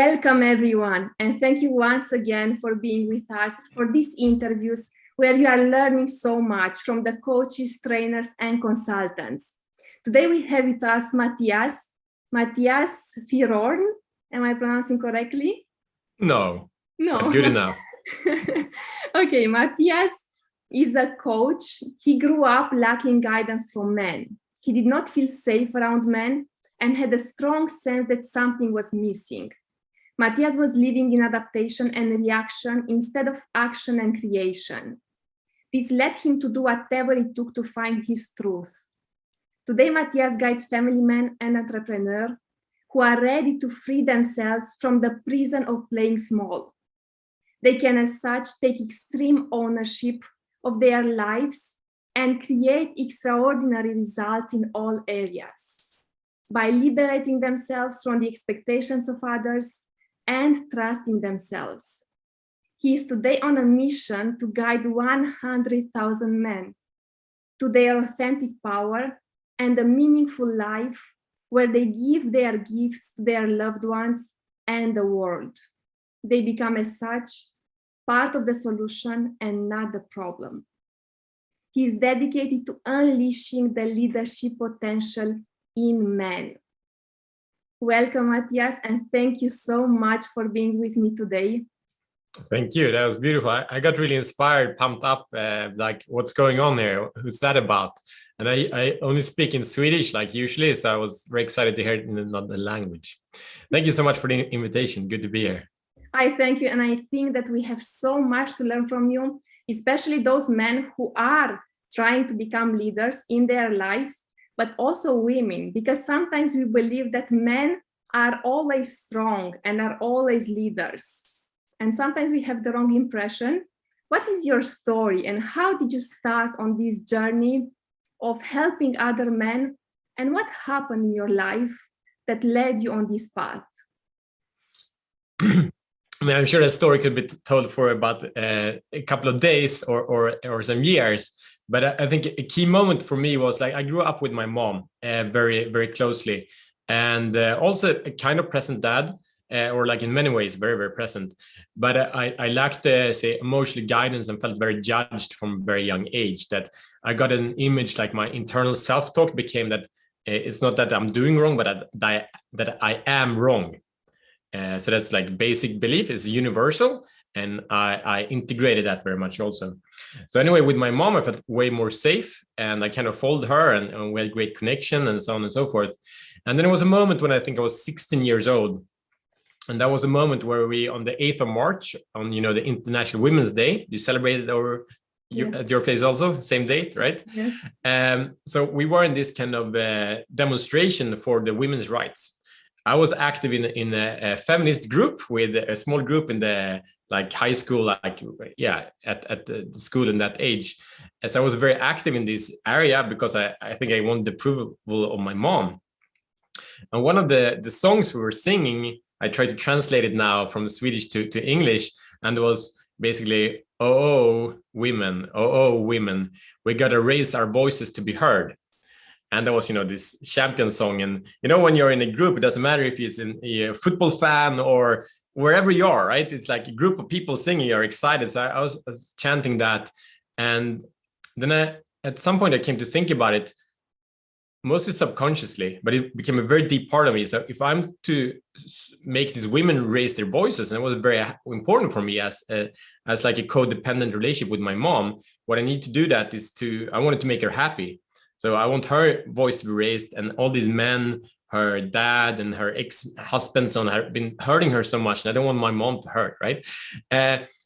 Welcome everyone, and thank you once again for being with us for these interviews where you are learning so much from the coaches, trainers, and consultants. Today we have with us Mattias Fyrörn. Am I pronouncing correctly? No. No. Good enough. Okay, Mattias is a coach. He grew up lacking guidance from men. He did not feel safe around men and had a strong sense that something was missing. Mattias was living in adaptation and reaction instead of action and creation. This led him to do whatever it took to find his truth. Today, Mattias guides family men and entrepreneurs who are ready to free themselves from the prison of playing small. They can, as such, take extreme ownership of their lives and create extraordinary results in all areas by liberating themselves from the expectations of others and trusting themselves. He is today on a mission to guide 100,000 men to their authentic power and a meaningful life where they give their gifts to their loved ones and the world. They become, as such, part of the solution and not the problem. He is dedicated to unleashing the leadership potential in men. Welcome, Mattias, and thank you so much for being with me today. Thank you. That was beautiful. I got really inspired, pumped up, like what's going on here? Who's that about? And I only speak in Swedish like usually, so I was very excited to hear it in another language. Thank you so much for the invitation. Good to be here. I thank you, and I think that we have so much to learn from you, especially those men who are trying to become leaders in their life, but also women, because sometimes we believe that men are always strong and are always leaders. And sometimes we have the wrong impression. What is your story and how did you start on this journey of helping other men? And what happened in your life that led you on this path? I mean, I'm sure that story could be told for about a couple of days or some years. But I think a key moment for me was like I grew up with my mom very, very closely, and also a kind of present dad, or like in many ways, very, very present. But I lacked, say, emotional guidance and felt very judged from a very young age. That I got an image like my internal self-talk became that it's not that I'm doing wrong, but that I am wrong. So that's like basic belief is universal. And I integrated that very much also. So anyway, with my mom, I felt way more safe and I kind of followed her and we had great connection and so on and so forth. And then it was a moment when I think I was 16 years old. And that was a moment where we, on the 8th of March, on, the International Women's Day, you celebrated at your place also, same date, right? Yes. So we were in this kind of demonstration for the women's rights. I was active in a feminist group with a small group in the high school, at the school in that age. As I was very active in this area because I think I wanted the approval of my mom. And one of the songs we were singing, I tried to translate it now from Swedish to English, and it was basically, oh, women, we gotta raise our voices to be heard. And that was, this champion song. And, when you're in a group, it doesn't matter if it's a football fan or wherever you are, right? It's like a group of people singing, you're excited. So I was chanting that. And then at some point I came to think about it, mostly subconsciously, but it became a very deep part of me. So if I'm to make these women raise their voices, and it was very important for me as like a codependent relationship with my mom, what I need to do that is I wanted to make her happy. So I want her voice to be raised, and all these men, her dad and her ex-husband, have been hurting her so much, and I don't want my mom to hurt, right?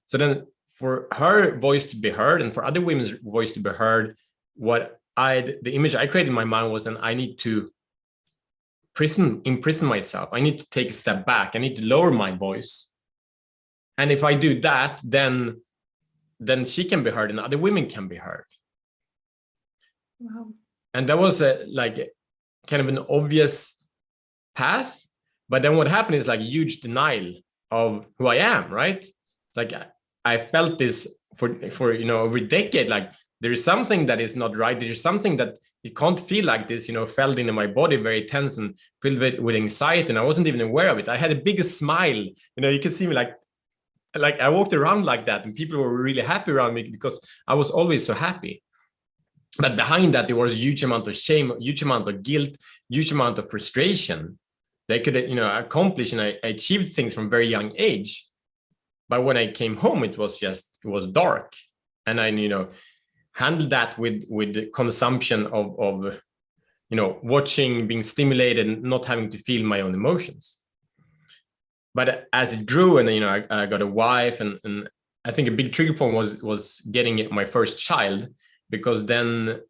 So then for her voice to be heard and for other women's voice to be heard, the image I created in my mind was that I need to imprison myself. I need to take a step back. I need to lower my voice. And if I do that, then she can be heard and other women can be heard. Wow. And that was kind of an obvious path. But then what happened is like a huge denial of who I am, right? It's like I felt this for over a decade, like there is something that is not right. There is something that it can't feel like this, felt into my body, very tense and filled with anxiety. And I wasn't even aware of it. I had a biggest smile. You could see me like I walked around like that, and people were really happy around me because I was always so happy. But behind that, there was a huge amount of shame, huge amount of guilt, huge amount of frustration. They could, accomplish, and I achieved things from a very young age. But when I came home, it was dark. And I, handled that with the consumption of watching, being stimulated, and not having to feel my own emotions. But as it grew, and I got a wife, and I think a big trigger point was getting my first child, because then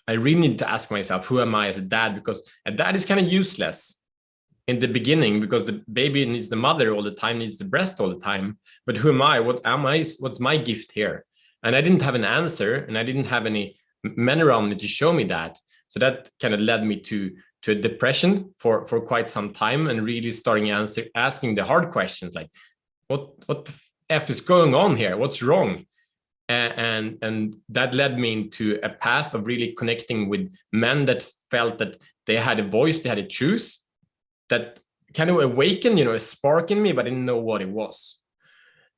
I really needed to ask myself, who am I as a dad? Because a dad is kind of useless in the beginning, because the baby needs the mother all the time, needs the breast all the time. But who am I? What am I? What's my gift here? And I didn't have an answer, and I didn't have any men around me to show me that. So that kind of led me to a depression for quite some time, and really starting asking the hard questions, like, what the F is going on here? What's wrong? And that led me into a path of really connecting with men that felt that they had a voice, they had a truth, that kind of awakened, a spark in me, but I didn't know what it was.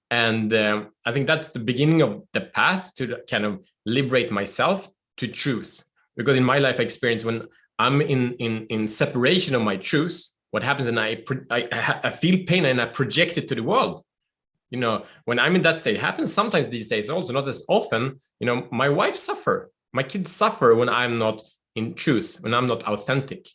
And I think that's the beginning of the path to kind of liberate myself to truth. Because in my life experience, when I'm in separation of my truth, what happens, and I feel pain and I project it to the world. When I'm in that state, it happens sometimes these days also, not as often. My wife suffer, my kids suffer when I'm not in truth, when I'm not authentic.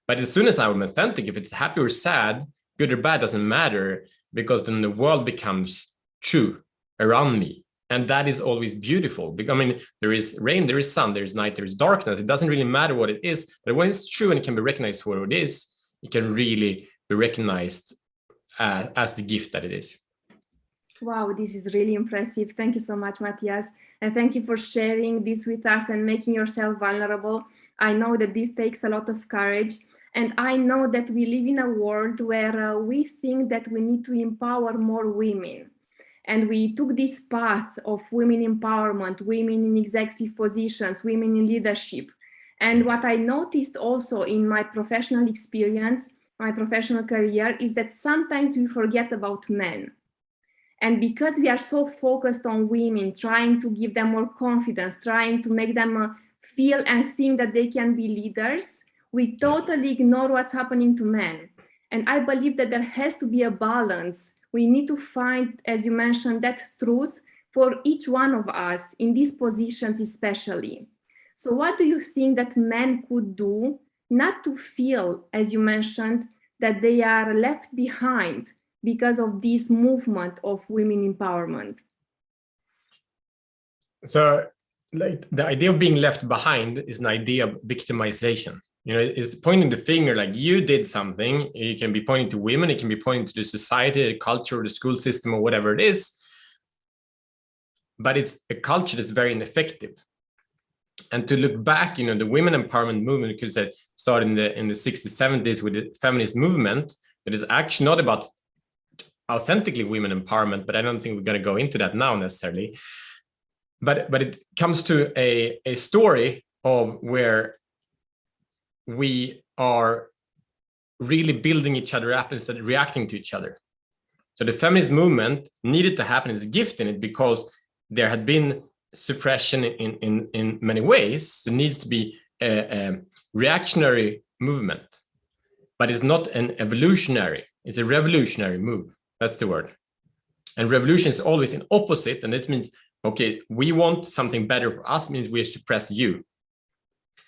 But as soon as I'm authentic, if it's happy or sad, good or bad, doesn't matter, because then the world becomes true around me. And that is always beautiful. Because, there is rain, there is sun, there is night, there is darkness. It doesn't really matter what it is, but when it's true and it can be recognized for what it is, it can really be recognized as the gift that it is. Wow, this is really impressive. Thank you so much, Mattias. And thank you for sharing this with us and making yourself vulnerable. I know that this takes a lot of courage. And I know that we live in a world where we think that we need to empower more women. And we took this path of women empowerment, women in executive positions, women in leadership. And what I noticed also in my professional experience, my professional career, is that sometimes we forget about men. And because we are so focused on women, trying to give them more confidence, trying to make them feel and think that they can be leaders, we totally ignore what's happening to men. And I believe that there has to be a balance. We need to find, as you mentioned, that truth for each one of us in these positions especially. So what do you think that men could do not to feel, as you mentioned, that they are left behind because of this movement of women empowerment? So like the idea of being left behind is an idea of victimization. It's pointing the finger, like you did something. You can be pointing to women, it can be pointing to the society, the culture, the school system, or whatever it is. But it's a culture that's very ineffective. And to look back, the women empowerment movement could say started in the 60s, 70s with the feminist movement that is actually not about authentically women empowerment, but I don't think we're going to go into that now necessarily. But it comes to a story of where we are really building each other up instead of reacting to each other. So the feminist movement needed to happen as a gift in it because there had been suppression in many ways. So it needs to be a reactionary movement, but it's not an evolutionary, it's a revolutionary move. That's the word. And revolution is always an opposite. And it means, okay, we want something better for us, means we suppress you.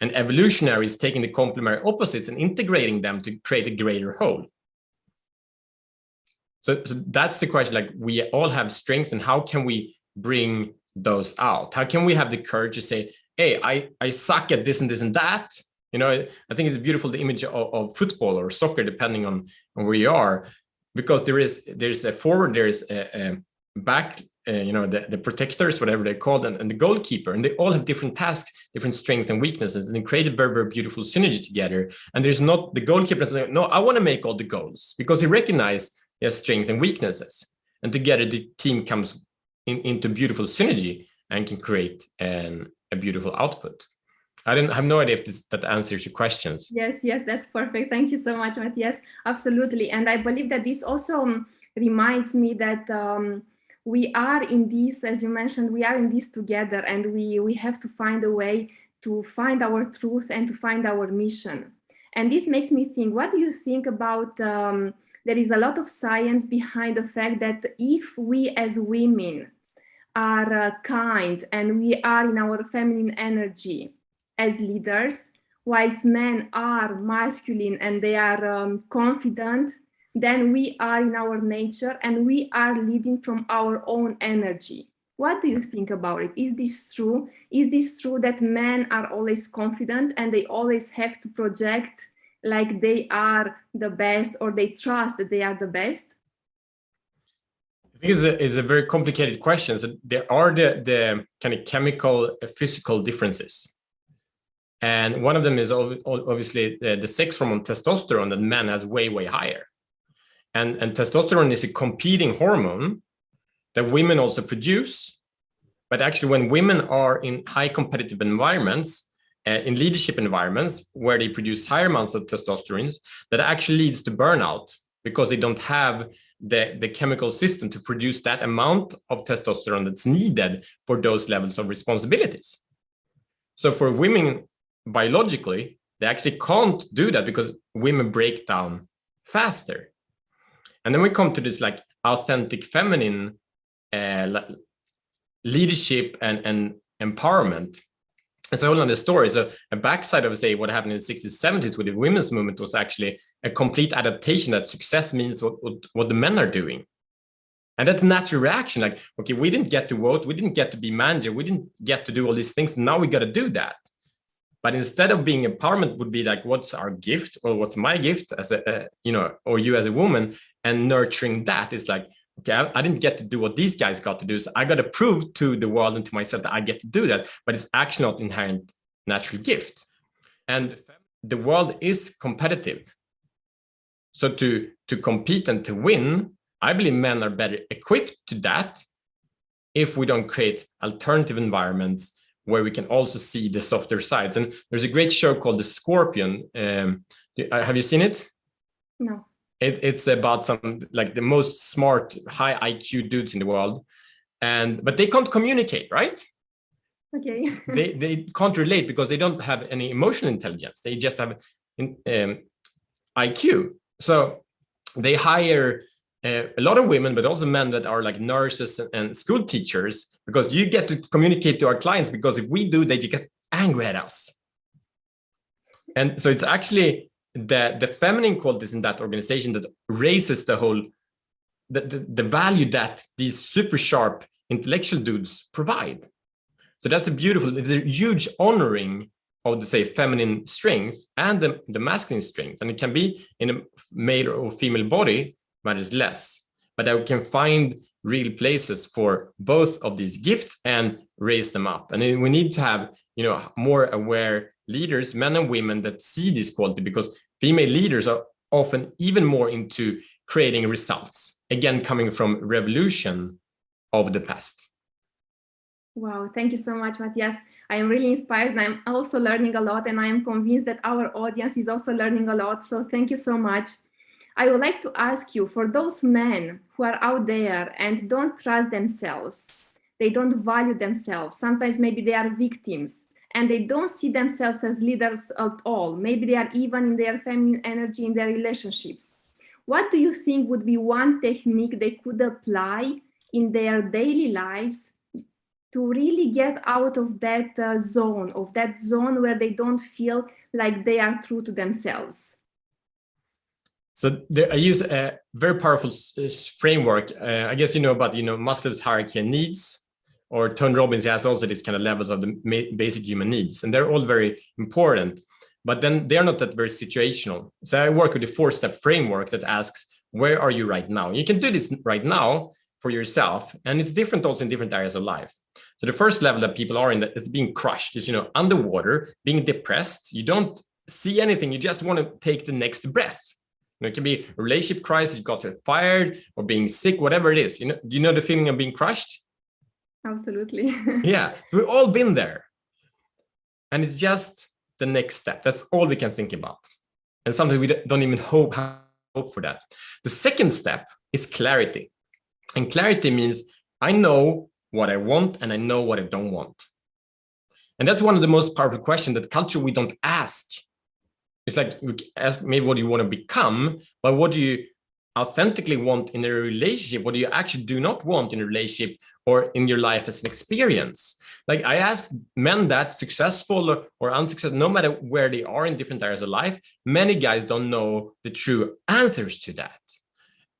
And evolutionary is taking the complementary opposites and integrating them to create a greater whole. So that's the question, like we all have strength, and how can we bring those out? How can we have the courage to say, hey, I suck at this and this and that? I think it's beautiful, the image of football or soccer, depending on where you are, because there's a forward, there's a back, the protectors, whatever they're called, and the goalkeeper, and they all have different tasks, different strengths and weaknesses, and they create a very, very beautiful synergy together. And there's not the goalkeeper like, no, I want to make all the goals, because he recognizes his strengths and weaknesses, and together the team comes into beautiful synergy. and can create a beautiful output. I have no idea if that answers your questions. Yes, that's perfect. Thank you so much, Mattias. Absolutely. And I believe that this also reminds me that we are in this, as you mentioned, we are in this together, and we have to find a way to find our truth and to find our mission. And this makes me think, what do you think about, there is a lot of science behind the fact that if we as women are kind and we are in our feminine energy as leaders, whilst men are masculine and they are confident, then we are in our nature and we are leading from our own energy. What do you think about it? Is this true? Is this true that men are always confident and they always have to project like they are the best, or they trust that they are the best? I think it's a very complicated question. So there are the kind of chemical, physical differences. And one of them is obviously the sex hormone testosterone that men has way, way higher. And testosterone is a competing hormone that women also produce. But actually, when women are in high competitive environments, in leadership environments where they produce higher amounts of testosterone, that actually leads to burnout because they don't have the chemical system to produce that amount of testosterone that's needed for those levels of responsibilities. So for women, biologically, they actually can't do that because women break down faster. And then we come to this like authentic feminine leadership and empowerment. It's a whole other story. So a backside of, say, what happened in the 60s, 70s with the women's movement was actually a complete adaptation that success means what the men are doing. And that's a natural reaction. Like, okay, we didn't get to vote. We didn't get to be manager. We didn't get to do all these things. Now we got to do that. But instead of being empowerment would be like, what's our gift, or what's my gift as a, or you as a woman, and nurturing that is like, okay, I didn't get to do what these guys got to do. So I got to prove to the world and to myself that I get to do that, but it's actually not inherent natural gift. And the world is competitive. So to compete and to win, I believe men are better equipped to that if we don't create alternative environments where we can also see the softer sides. And there's a great show called The Scorpion. Have you seen it? No. It's about some like the most smart, high IQ dudes in the world, but they can't communicate, right? Okay. they can't relate because they don't have any emotional intelligence. They just have IQ. So they hire a lot of women, but also men that are like nurses and school teachers, because you get to communicate to our clients, because if we do, they get angry at us. And so it's actually the feminine qualities in that organization that raises the whole, the value that these super sharp intellectual dudes provide. So that's it's a huge honoring of the, say, feminine strength and the masculine strength. And it can be in a male or female body, matters less, but I can find real places for both of these gifts and raise them up. And we need to have, more aware leaders, men and women, that see this quality, because female leaders are often even more into creating results, again, coming from revolution of the past. Wow, thank you so much, Mattias. I am really inspired, and I'm also learning a lot, and I am convinced that our audience is also learning a lot. So thank you so much. I would like to ask you, for those men who are out there and don't trust themselves, they don't value themselves, sometimes maybe they are victims, and they don't see themselves as leaders at all. Maybe they are even in their feminine energy in their relationships. What do you think would be one technique they could apply in their daily lives to really get out of that zone where they don't feel like they are true to themselves? So I use a very powerful framework. I guess you know about Maslow's hierarchy of needs, or Tony Robbins has also these kind of levels of the basic human needs, and they're all very important. But then they're not that very situational. So I work with a 4-step framework that asks, where are you right now? You can do this right now for yourself, and it's different also in different areas of life. So the first level that people are in, that is being crushed, is underwater, being depressed. You don't see anything. You just want to take the next breath. It can be a relationship crisis, you got fired, or being sick, whatever it is. Do you know the feeling of being crushed? Absolutely. Yeah, so we've all been there. And it's just the next step. That's all we can think about. And sometimes we don't even hope for that. The second step is clarity. And clarity means I know what I want and I know what I don't want. And that's one of the most powerful questions that culture we don't ask. It's like you ask maybe what you want to become, but what do you authentically want in a relationship? What do you actually do not want in a relationship or in your life as an experience? Like I ask men that, successful or unsuccessful, no matter where they are in different areas of life, many guys don't know the true answers to that.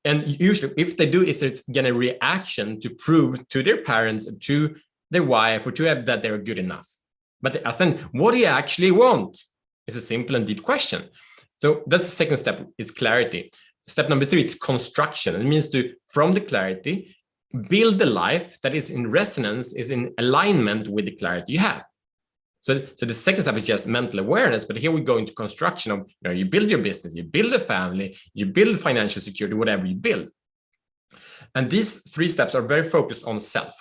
And usually if they do, it's again a reaction to prove to their parents, to their wife, or to have that they're good enough. But I think, what do you actually want? It's a simple and deep question. So that's the second step, it's clarity. Step number 3, it's construction. It means to, from the clarity, build a life that is in resonance, is in alignment with the clarity you have. So the second step is just mental awareness, but here we go into construction of, you build your business, you build a family, you build financial security, whatever you build. And these 3 steps are very focused on self.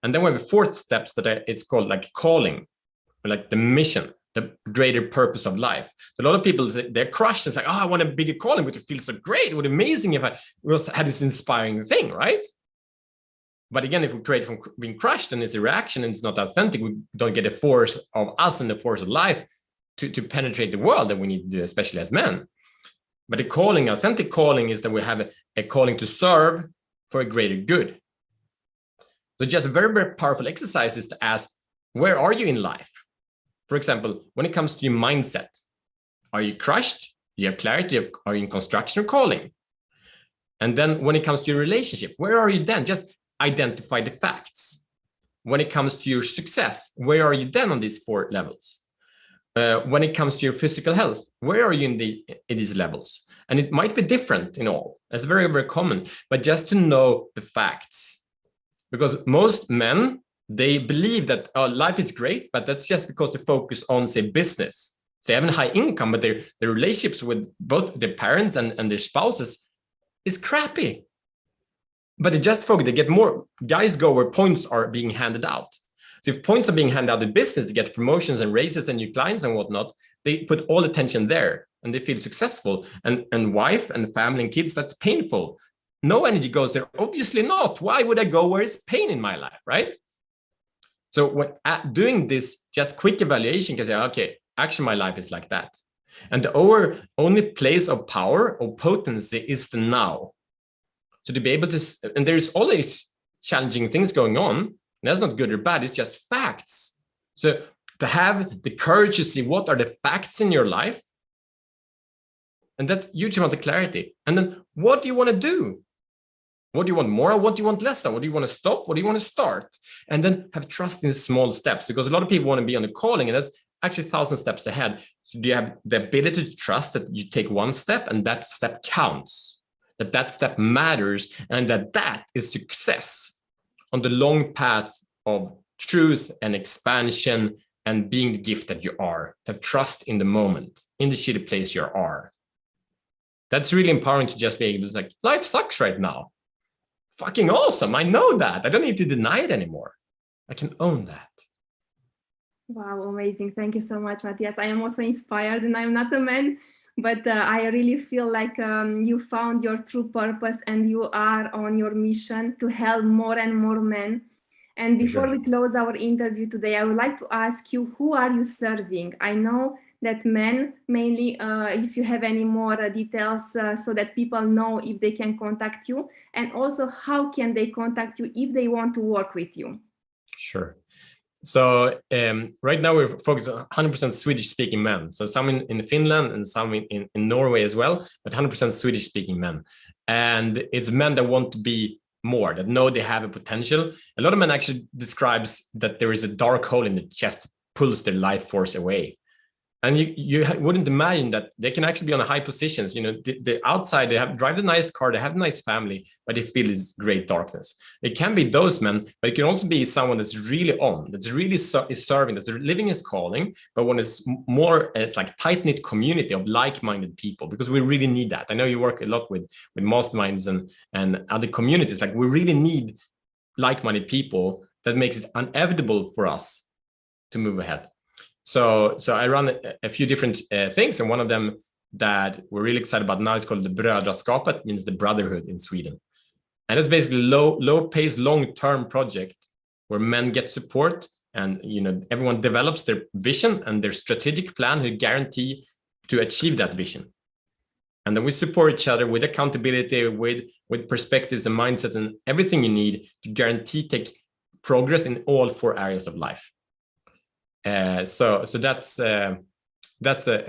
And then we have a 4th step that it's called like calling, like the mission, the greater purpose of life. So a lot of people, they're crushed. It's like, oh, I want a bigger calling, but it feels so great. It would be amazing if I had this inspiring thing, right? But again, if we create from being crushed and it's a reaction and it's not authentic, we don't get the force of us and the force of life to penetrate the world that we need to do, especially as men. But the calling, authentic calling, is that we have a calling to serve for a greater good. So just a very, very powerful exercise is to ask, where are you in life? For example, when it comes to your mindset, are you crushed? Do you have clarity? Are you in construction or calling? And then when it comes to your relationship, where are you then? Just identify the facts. When it comes to your success, where are you then on these 4 levels? When it comes to your physical health, where are you in these levels? And it might be different in all. That's very, very common. But just to know the facts. Because most men, they believe that life is great, but that's just because they focus on, say, business. They have a high income, but their relationships with both their parents and their spouses is crappy. But they just focus, they get more, guys go where points are being handed out. So if points are being handed out in business, they get promotions and raises and new clients and whatnot, they put all attention there and they feel successful. And wife and family and kids, that's painful. No energy goes there. Obviously not. Why would I go where it's pain in my life, right? So when doing this just quick evaluation, you can say, okay, actually my life is like that. And the only place of power or potency is the now. So to be able to, and there's always challenging things going on, and that's not good or bad, it's just facts. So to have the courage to see what are the facts in your life, and that's huge amount of clarity. And then what do you want to do? What do you want more of? What do you want less of? What do you want to stop? What do you want to start? And then have trust in small steps, because a lot of people want to be on the calling, and that's actually 1,000 steps ahead. So do you have the ability to trust that you take one step and that step counts, that step matters, and that is success on the long path of truth and expansion and being the gift that you are. Have trust in the moment, in the shitty place you are. That's really empowering to just be able to, like, life sucks right now. Fucking awesome. I know that. I don't need to deny it anymore. I can own that. Wow, amazing. Thank you so much, Mattias. I am also inspired, and I'm not a man, but I really feel like you found your true purpose and you are on your mission to help more and more men. And before we close our interview today, I would like to ask you, who are you serving? I know that men mainly, if you have any more details so that people know if they can contact you, and also how can they contact you if they want to work with you? Sure. So right now we're focused on 100% Swedish speaking men. So some in Finland and some in Norway as well, but 100% Swedish speaking men. And it's men that want to be more, that know they have a potential. A lot of men actually describes that there is a dark hole in the chest that pulls their life force away. And you wouldn't imagine that they can actually be on high positions. You know, the outside, they drive a nice car, they have a nice family, but they feel this great darkness. It can be those men, but it can also be someone that's really on, that's really is serving, that's living his calling, but when it's more like tight-knit community of like-minded people, because we really need that. I know you work a lot with masterminds and other communities. Like, we really need like-minded people that makes it inevitable for us to move ahead. So I run a few different things, and one of them that we're really excited about now is called the Brödraskapet, means the brotherhood in Sweden. And it's basically low pace, long-term project where men get support, and everyone develops their vision and their strategic plan to guarantee to achieve that vision. And then we support each other with accountability, with perspectives and mindsets and everything you need to guarantee take progress in all 4 areas of life. So that's a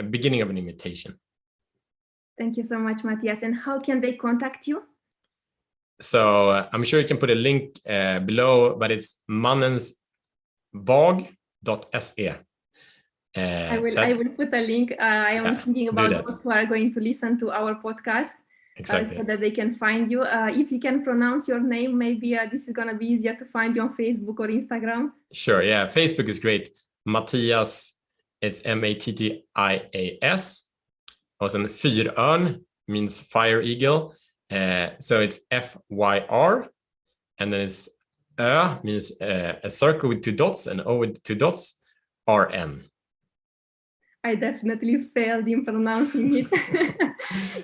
beginning of an invitation. Thank you so much, Mattias. And how can they contact you? So I'm sure you can put a link below, but it's mannensvag.se. I will put a link. I am thinking about those who are going to listen to our podcast, so that they can find you. If you can pronounce your name, maybe this is going to be easier to find you on Facebook or Instagram. Sure, yeah, Facebook is great. Mattias, it's Mattias. Also, Fyrörn means fire eagle. So it's FYR, and then it's Ö means a circle with 2 dots, and O with 2 dots, RN. I definitely failed in pronouncing it.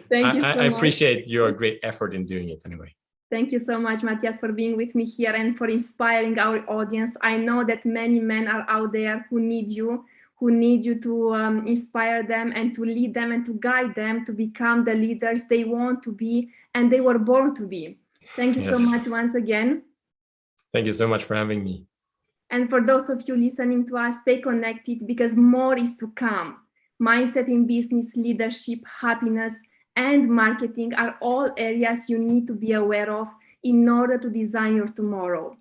Thank you so much. I appreciate your great effort in doing it anyway. Thank you so much, Mattias, for being with me here and for inspiring our audience. I know that many men are out there who need you to inspire them and to lead them and to guide them to become the leaders they want to be and they were born to be. Thank you so much once again. Thank you so much for having me. And for those of you listening to us, stay connected because more is to come. Mindset in business, leadership, happiness, and marketing are all areas you need to be aware of in order to design your tomorrow.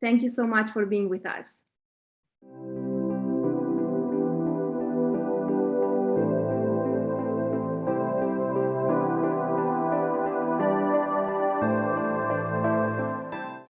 Thank you so much for being with us.